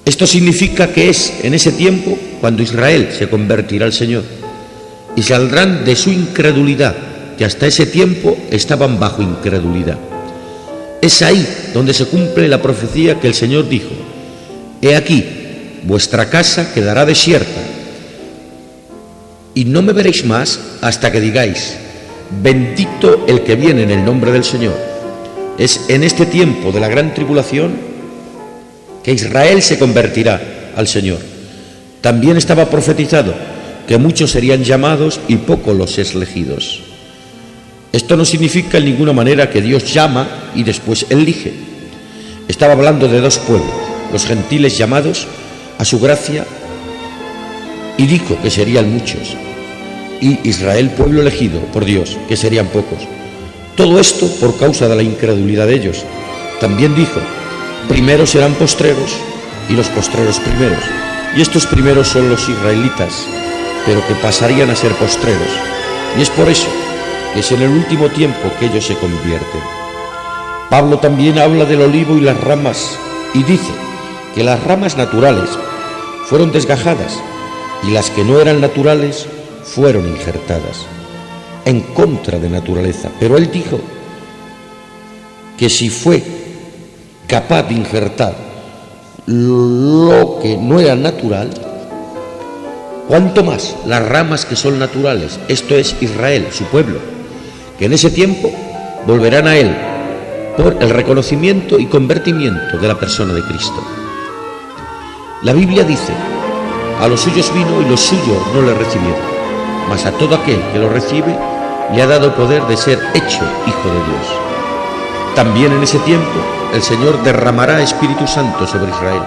Esto significa que es en ese tiempo cuando Israel se convertirá al Señor y saldrán de su incredulidad, que hasta ese tiempo estaban bajo incredulidad. Es ahí donde se cumple la profecía que el Señor dijo: he aquí, vuestra casa quedará desierta, y no me veréis más hasta que digáis: bendito el que viene en el nombre del Señor. Es en este tiempo de la gran tribulación que Israel se convertirá al Señor. También estaba profetizado que muchos serían llamados y pocos los elegidos. Esto no significa en ninguna manera que Dios llama y después elige. Estaba hablando de dos pueblos, los gentiles llamados a su gracia, y dijo que serían muchos, y Israel, pueblo elegido por Dios, que serían pocos. Todo esto por causa de la incredulidad de ellos. También dijo: primeros serán postreros y los postreros primeros. Y estos primeros son los israelitas, pero que pasarían a ser postreros. Y es por eso que es en el último tiempo que ellos se convierten. Pablo también habla del olivo y las ramas, y dice que las ramas naturales fueron desgajadas y las que no eran naturales fueron injertadas, en contra de naturaleza. Pero él dijo que si fue capaz de injertar lo que no era natural, cuánto más las ramas que son naturales, esto es Israel, su pueblo, que en ese tiempo volverán a él por el reconocimiento y convertimiento de la persona de Cristo. La Biblia dice: a los suyos vino y los suyos no le recibieron, mas a todo aquel que lo recibe le ha dado poder de ser hecho hijo de Dios. También en ese tiempo el Señor derramará Espíritu Santo sobre Israel.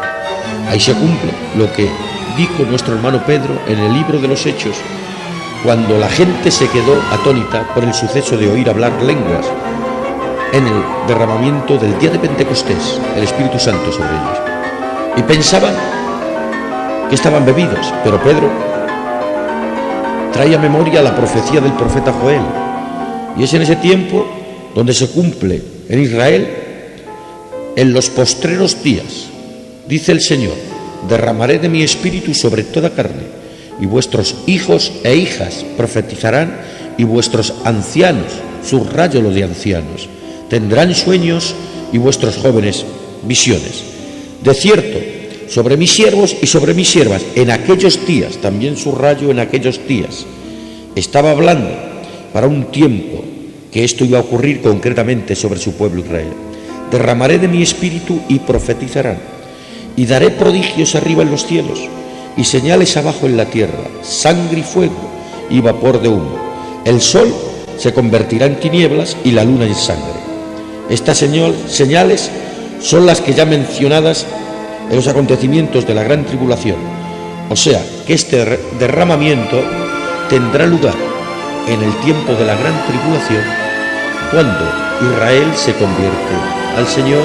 Ahí se cumple lo que dijo nuestro hermano Pedro en el libro de los Hechos, cuando la gente se quedó atónita por el suceso de oír hablar lenguas en el derramamiento del día de Pentecostés, el Espíritu Santo sobre ellos. Y pensaban que estaban bebidos, pero Pedro trae a memoria la profecía del profeta Joel, y es en ese tiempo donde se cumple en Israel: en los postreros días, dice el Señor, derramaré de mi espíritu sobre toda carne, y vuestros hijos e hijas profetizarán, y vuestros ancianos, subrayo lo de ancianos, tendrán sueños, y vuestros jóvenes visiones. De cierto, sobre mis siervos y sobre mis siervas, en aquellos días, también subrayo en aquellos días, estaba hablando para un tiempo que esto iba a ocurrir concretamente sobre su pueblo Israel. Derramaré de mi espíritu y profetizarán, y daré prodigios arriba en los cielos y señales abajo en la tierra, sangre y fuego y vapor de humo. El sol se convertirá en tinieblas y la luna en sangre. Estas señales son las que ya mencionadas en los acontecimientos de la gran tribulación, o sea que este derramamiento tendrá lugar en el tiempo de la gran tribulación, cuando Israel se convierte al Señor,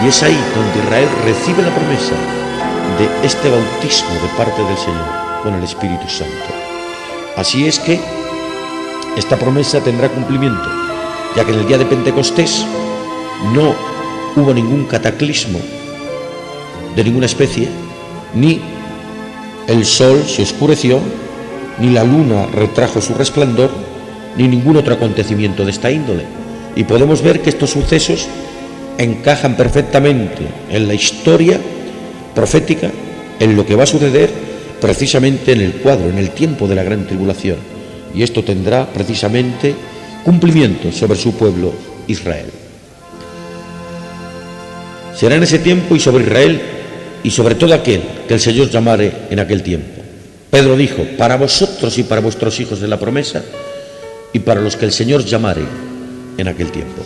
y es ahí donde Israel recibe la promesa de este bautismo de parte del Señor con el Espíritu Santo. Así es que esta promesa tendrá cumplimiento, ya que en el día de Pentecostés no hubo ningún cataclismo de ninguna especie, ni el sol se oscureció, ni la luna retrajo su resplandor, ni ningún otro acontecimiento de esta índole. Y podemos ver que estos sucesos encajan perfectamente en la historia profética, en lo que va a suceder precisamente en el cuadro, en el tiempo de la gran tribulación. Y esto tendrá precisamente cumplimiento sobre su pueblo Israel. Será en ese tiempo y sobre Israel y sobre todo aquel que el Señor llamare en aquel tiempo. Pedro dijo: para vosotros y para vuestros hijos de la promesa, y para los que el Señor llamare en aquel tiempo.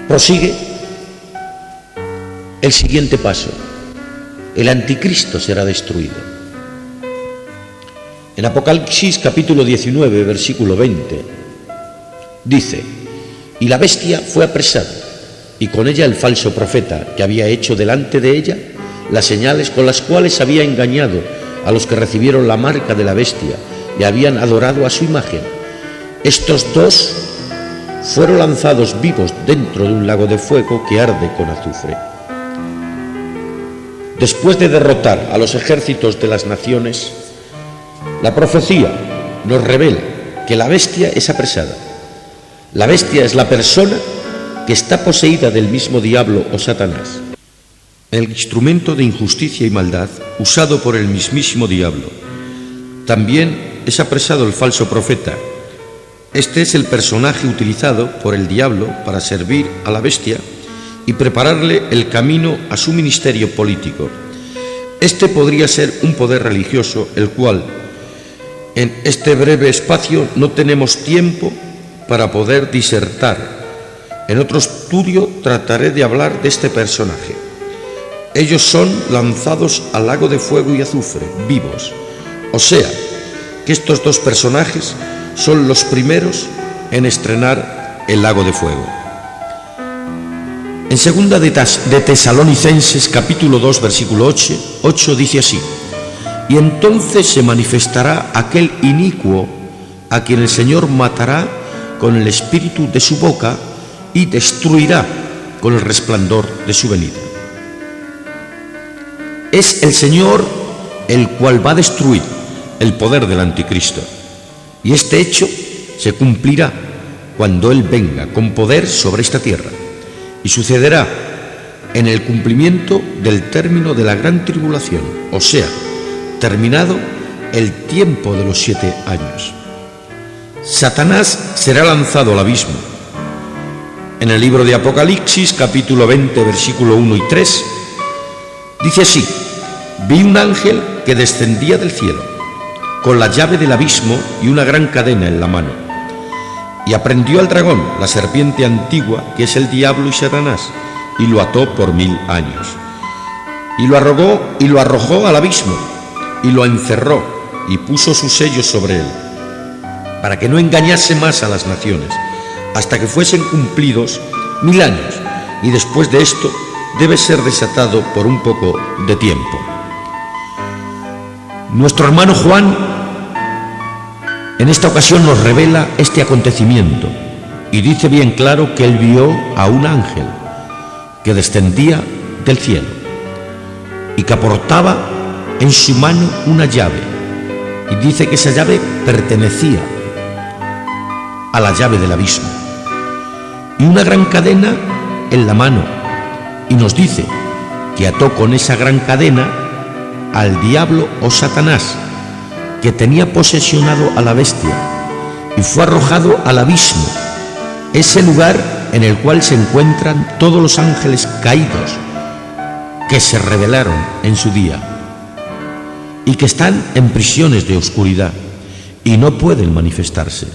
Prosigue el siguiente paso: el anticristo será destruido. En Apocalipsis capítulo 19, versículo 20, dice: y la bestia fue apresada, y con ella el falso profeta, que había hecho delante de ella las señales con las cuales había engañado a los que recibieron la marca de la bestia y habían adorado a su imagen. Estos dos fueron lanzados vivos dentro de un lago de fuego que arde con azufre. Después de derrotar a los ejércitos de las naciones, la profecía nos revela que la bestia es apresada. La bestia es la persona que está poseída del mismo diablo o Satanás, el instrumento de injusticia y maldad usado por el mismísimo diablo. También es apresado el falso profeta. Este es el personaje utilizado por el diablo para servir a la bestia y prepararle el camino a su ministerio político. Este podría ser un poder religioso, el cual en este breve espacio no tenemos tiempo para poder disertar. En otro estudio trataré de hablar de este personaje. Ellos son lanzados al lago de fuego y azufre, vivos. O sea, que estos dos personajes son los primeros en estrenar el lago de fuego. En segunda de Tesalonicenses capítulo 2 versículo 8 dice así: y entonces se manifestará aquel inicuo a quien el Señor matará con el espíritu de su boca y destruirá con el resplandor de su venida. es el Señor el cual va a destruir el poder del anticristo. Y este hecho se cumplirá cuando Él venga con poder sobre esta tierra, y sucederá en el cumplimiento del término de la gran tribulación, o sea, terminado el tiempo de los 7 años. Satanás será lanzado al abismo. En el libro de Apocalipsis, capítulo 20, versículo 1 y 3, dice así: vi un ángel que descendía del cielo, con la llave del abismo y una gran cadena en la mano, y aprendió al dragón, la serpiente antigua, que es el diablo y Satanás, y lo ató por 1000 años, y lo arrojó al abismo, y lo encerró, y puso sus sellos sobre él, para que no engañase más a las naciones, hasta que fuesen cumplidos 1000 años, y después de esto debe ser desatado por un poco de tiempo. Nuestro hermano Juan en esta ocasión nos revela este acontecimiento y dice bien claro que él vio a un ángel que descendía del cielo y que aportaba en su mano una llave, y dice que esa llave pertenecía a la llave del abismo, y una gran cadena en la mano, y nos dice que ató con esa gran cadena al diablo o Satanás, que tenía posesionado a la bestia, y fue arrojado al abismo, ese lugar en el cual se encuentran todos los ángeles caídos que se rebelaron en su día y que están en prisiones de oscuridad y no pueden manifestarse.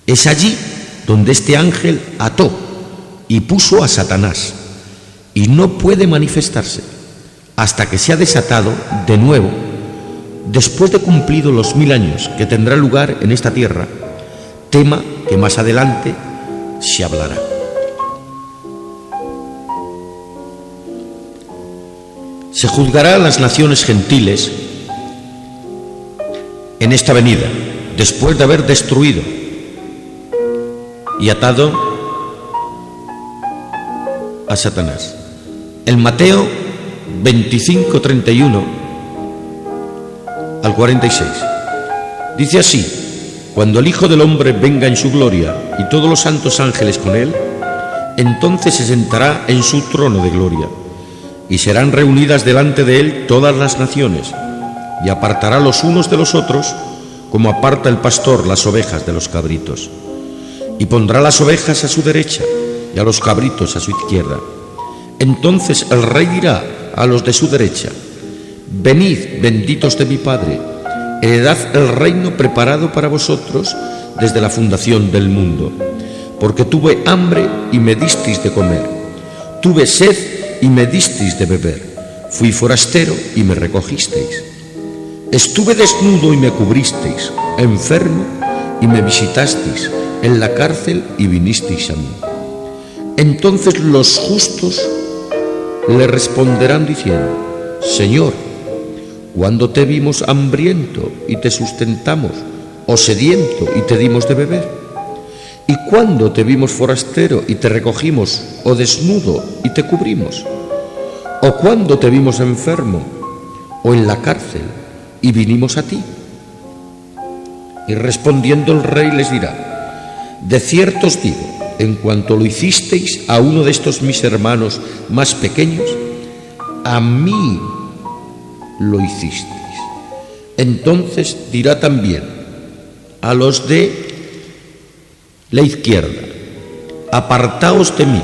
Es allí donde este ángel ató y puso a Satanás, y no puede manifestarse hasta que sea desatado de nuevo, después de cumplidos los 1000 años que tendrá lugar en esta tierra, tema que más adelante se hablará. Se juzgará a las naciones gentiles en esta venida, después de haber destruido y atado a Satanás. En Mateo 25, 31 al 46 dice así: cuando el Hijo del Hombre venga en su gloria y todos los santos ángeles con él, entonces se sentará en su trono de gloria, y serán reunidas delante de él todas las naciones, y apartará los unos de los otros, como aparta el pastor las ovejas de los cabritos, y pondrá las ovejas a su derecha y a los cabritos a su izquierda. Entonces el rey dirá a los de su derecha: venid, benditos de mi Padre, heredad el reino preparado para vosotros desde la fundación del mundo, porque tuve hambre y me disteis de comer, tuve sed y me disteis de beber, fui forastero y me recogisteis, estuve desnudo y me cubristeis, enfermo y me visitasteis, en la cárcel y vinisteis a mí. Entonces los justos le responderán diciendo: Señor, ¿cuándo te vimos hambriento y te sustentamos, o sediento y te dimos de beber? ¿Y cuándo te vimos forastero y te recogimos, o desnudo y te cubrimos? ¿O cuándo te vimos enfermo o en la cárcel y vinimos a ti? Y respondiendo el rey les dirá: de cierto os digo, en cuanto lo hicisteis a uno de estos mis hermanos más pequeños, a mí lo hicisteis. Entonces dirá también a los de la izquierda: apartaos de mí,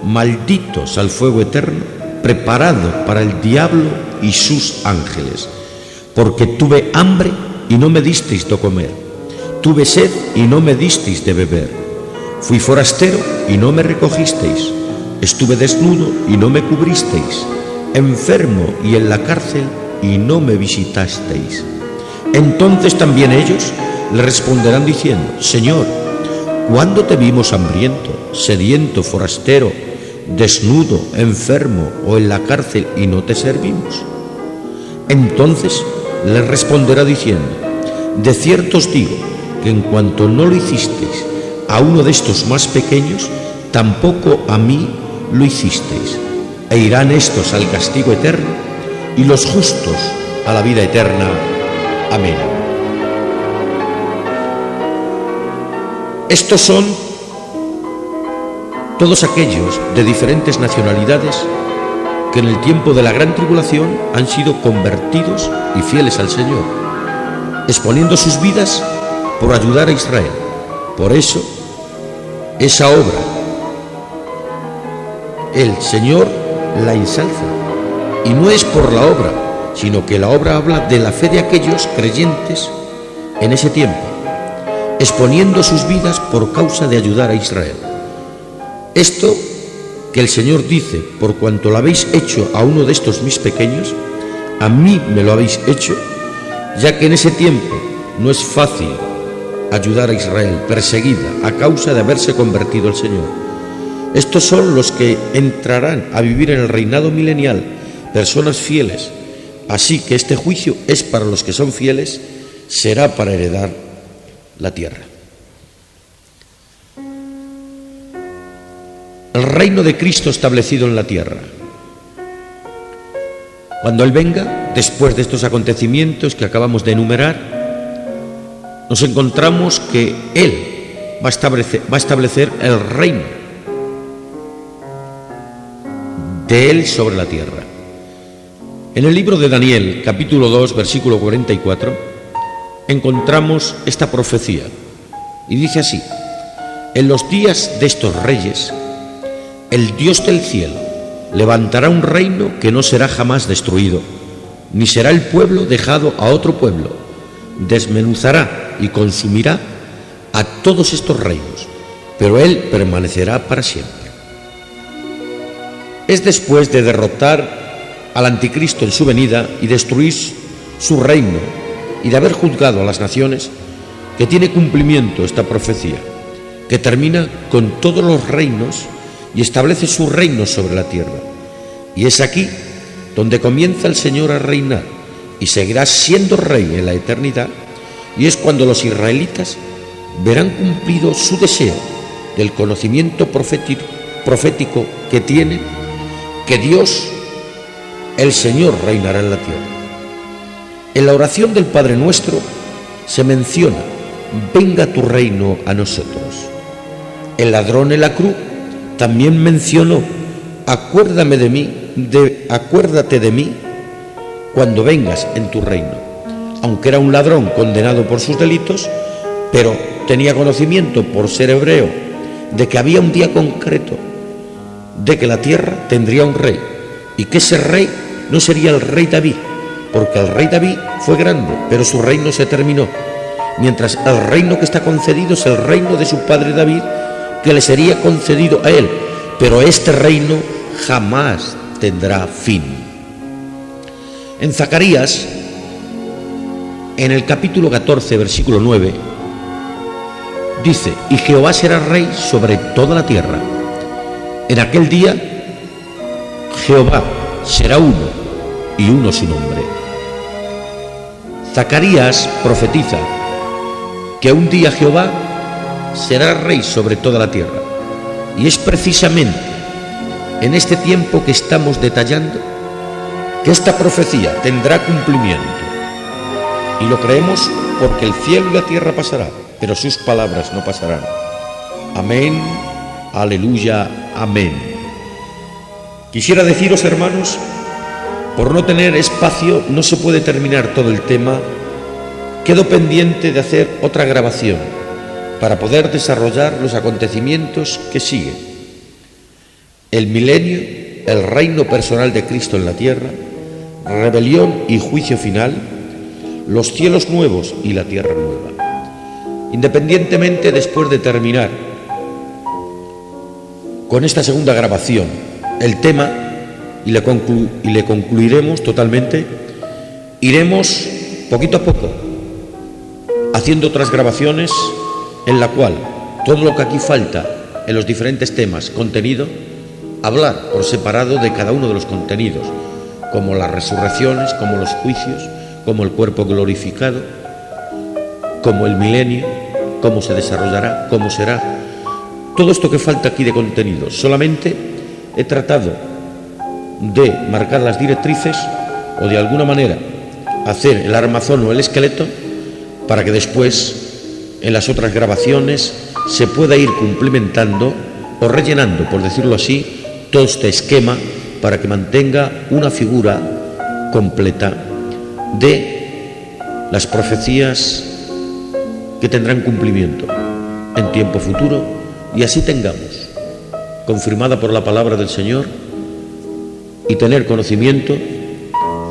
malditos al fuego eterno, preparado para el diablo y sus ángeles, porque tuve hambre y no me disteis de comer, tuve sed y no me disteis de beber, fui forastero y no me recogisteis, estuve desnudo y no me cubristeis, enfermo y en la cárcel y no me visitasteis. Entonces también ellos le responderán diciendo: Señor, ¿cuándo te vimos hambriento, sediento, forastero, desnudo, enfermo o en la cárcel y no te servimos? Entonces le responderá diciendo: de cierto os digo que en cuanto no lo hicisteis a uno de estos más pequeños, tampoco a mí lo hicisteis. E irán estos al castigo eterno y los justos a la vida eterna. Amén. Estos son todos aquellos de diferentes nacionalidades que en el tiempo de la gran tribulación han sido convertidos y fieles al Señor, exponiendo sus vidas por ayudar a Israel. Por eso, esa obra, el Señor la ensalza, y no es por la obra, sino que la obra habla de la fe de aquellos creyentes en ese tiempo, exponiendo sus vidas por causa de ayudar a Israel. Esto que el Señor dice: por cuanto lo habéis hecho a uno de estos mis pequeños, a mí me lo habéis hecho, ya que en ese tiempo no es fácil ayudar a Israel, perseguida a causa de haberse convertido al Señor. Estos son los que entrarán a vivir en el reinado milenial, personas fieles. Así que este juicio es para los que son fieles, será para heredar la tierra. El reino de Cristo establecido en la tierra. Cuando Él venga, después de estos acontecimientos que acabamos de enumerar, nos encontramos que Él va a establecer el reino de Él sobre la tierra. En el libro de Daniel, capítulo 2, versículo 44, encontramos esta profecía, y dice así: en los días de estos reyes, el Dios del cielo levantará un reino que no será jamás destruido, ni será el pueblo dejado a otro pueblo. Desmenuzará y consumirá a todos estos reinos, pero Él permanecerá para siempre. Es después de derrotar al anticristo en su venida y destruir su reino, y de haber juzgado a las naciones, que tiene cumplimiento esta profecía, que termina con todos los reinos y establece su reino sobre la tierra. Y es aquí donde comienza el Señor a reinar y seguirá siendo rey en la eternidad, y es cuando los israelitas verán cumplido su deseo del conocimiento profético que tienen, que Dios, el Señor, reinará en la tierra. En la oración del Padre Nuestro se menciona: venga tu reino a nosotros. El ladrón en la cruz también mencionó: acuérdate de mí cuando vengas en tu reino. Aunque era un ladrón condenado por sus delitos, pero tenía conocimiento, por ser hebreo, de que había un día concreto, de que la tierra tendría un rey, y que ese rey no sería el rey David, porque el rey David fue grande, pero su reino se terminó, mientras el reino que está concedido es el reino de su padre David, que le sería concedido a él, pero este reino jamás tendrá fin. En Zacarías, en el capítulo 14, versículo 9, dice: y Jehová será rey sobre toda la tierra. En aquel día Jehová será uno, y uno su nombre. Zacarías profetiza que un día Jehová será rey sobre toda la tierra, y es precisamente en este tiempo que estamos detallando que esta profecía tendrá cumplimiento, y lo creemos porque el cielo y la tierra pasarán, pero sus palabras no pasarán. Amén, aleluya, amén. Quisiera deciros, hermanos, por no tener espacio no se puede terminar todo el tema. Quedo pendiente de hacer otra grabación para poder desarrollar los acontecimientos que siguen: el milenio, el reino personal de Cristo en la tierra, rebelión y juicio final, los cielos nuevos y la tierra nueva. Independientemente, después de terminar con esta segunda grabación el tema y le concluiremos totalmente, iremos poquito a poco haciendo otras grabaciones en la cual todo lo que aquí falta en los diferentes temas, contenido, hablar por separado de cada uno de los contenidos, como las resurrecciones, como los juicios, como el cuerpo glorificado, como el milenio, cómo se desarrollará, cómo será. Todo esto que falta aquí de contenido, solamente he tratado de marcar las directrices o de alguna manera hacer el armazón o el esqueleto para que después en las otras grabaciones se pueda ir cumplimentando o rellenando, por decirlo así, todo este esquema para que mantenga una figura completa de las profecías que tendrán cumplimiento en tiempo futuro, y así tengamos confirmada por la palabra del Señor y tener conocimiento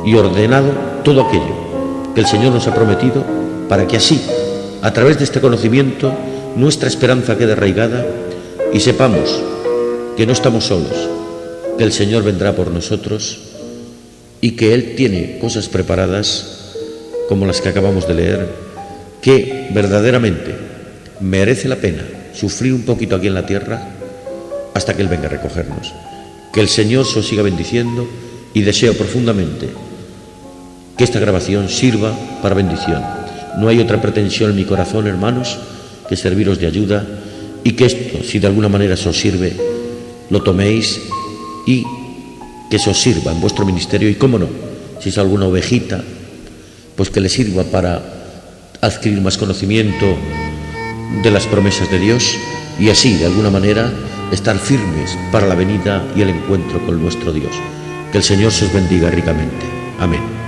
y ordenado todo aquello que el Señor nos ha prometido, para que así, a través de este conocimiento, nuestra esperanza quede arraigada y sepamos que no estamos solos, que el Señor vendrá por nosotros y que Él tiene cosas preparadas como las que acabamos de leer, que verdaderamente merece la pena sufrir un poquito aquí en la tierra hasta que Él venga a recogernos. Que el Señor os siga bendiciendo, y deseo profundamente que esta grabación sirva para bendición. No hay otra pretensión en mi corazón, hermanos, que serviros de ayuda, y que esto, si de alguna manera se os sirve, lo toméis y que se os sirva en vuestro ministerio, y cómo no, si es alguna ovejita, pues que le sirva para adquirir más conocimiento de las promesas de Dios, y así de alguna manera estar firmes para la venida y el encuentro con nuestro Dios. Que el Señor se os bendiga ricamente. Amén.